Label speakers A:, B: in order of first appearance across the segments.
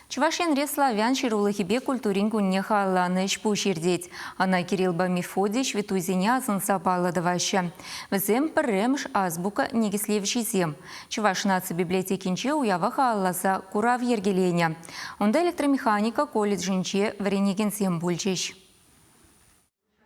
A: Чувашенре славян ширулыхибе культурин кунне халланыш пуширдеть. Ана Кирилл Бамифодич витузине азынса баладываща. Візем пірремш азбука негислевший зем. Чуваш наци библиотекинче уява халласа курав ергеленя. Онда электромеханика колледжинче вренеген зем бульчеш.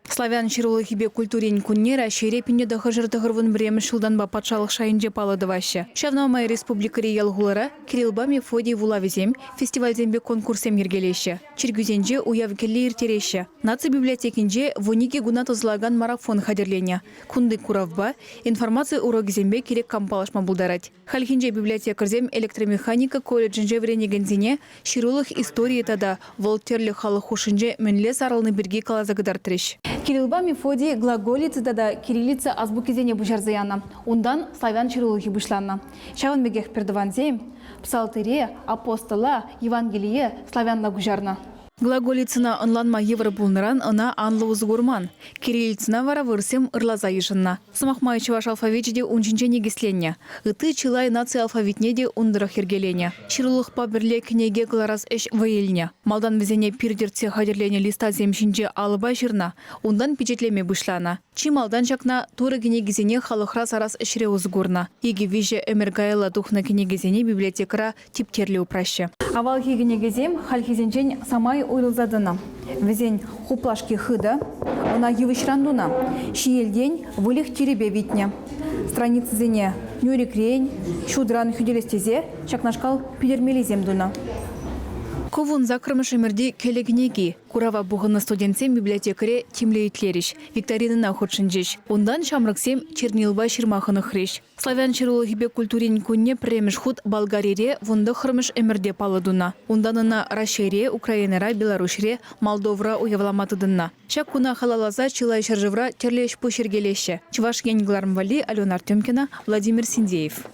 B: Славян ширулыхибе культурин куннера шерепине дахажыртығырвын біреміш жылданба патшалық шайынже паладываща. Шавнамай республикари ялгулара Кирилл Бамифодий вулавизем фестивальзембе конкурсем ергелеші. Чиргюзенже уявкелли иртереші. Наци библиотекинже вунике гунат узлаган марафон хадерленя. Кунды куравба информация урогзембе керек кампалашма булдарать. Хальхинже библиотекарзем электромеханика колледжинже вренегензине ширулых истории тада волтерлі халыхушинже менле саралны бірге калазагыдар треш. Кирилл Бамифодий глаголица да кириллица азбукизене бушарзаяна. Ундан славян ширулыхи бушланна. Шаван бегех пердаванзем, псалтере, апостола, Евангелие славянна гужарна. Глаголицына онланма Европулныран она анлы узгурман. Кириллицына вара вырсем ырлаза ешынна. Самахмай чуваш алфавитчеде унчинче негисленне. Ыты чылай наци алфавитнеде ундырах ергелене. Ширулых паберле кнеге глараз эш ваильня. Малдан везене пирдерце хадерлене листа земшинче алыба жирна. Ундан печетлеме бышлана. Чималдан чакна туры кнегизене халыхра сарас эшре узгурна. Иги виже эмергайла тухна кнегизене библиотекара типтерли упраще. Авалхи кнегизем хальхизенчен самай уйлзадына. Везен хуплашки хыда, она евишрандуна. Шиелдень вылих теребе витня. Страницы зене нюрик рейн, шудран хюделестезе, чакнашкал пидермели земдуна. Ковун закрымыш эмерди келегнеги. Курава буғына студентсем библиотекаре тимлейтлериш. Викторинына ходшынжеш. Ондан шамрыксем чернилба ширмахыны хреш. Славян ширулыхибе культурин кунне премеш худ Болгарире вунды хырмыш эмерде паладуна. Онданына Рашере, Украинара, Беларусьре, Молдовра уявламатыдынна. Чак куна халалаза чилай шаржывра терлеш пушергелеше. Чуваш генглармвали Алена Артемкина, Владимир Синдеев.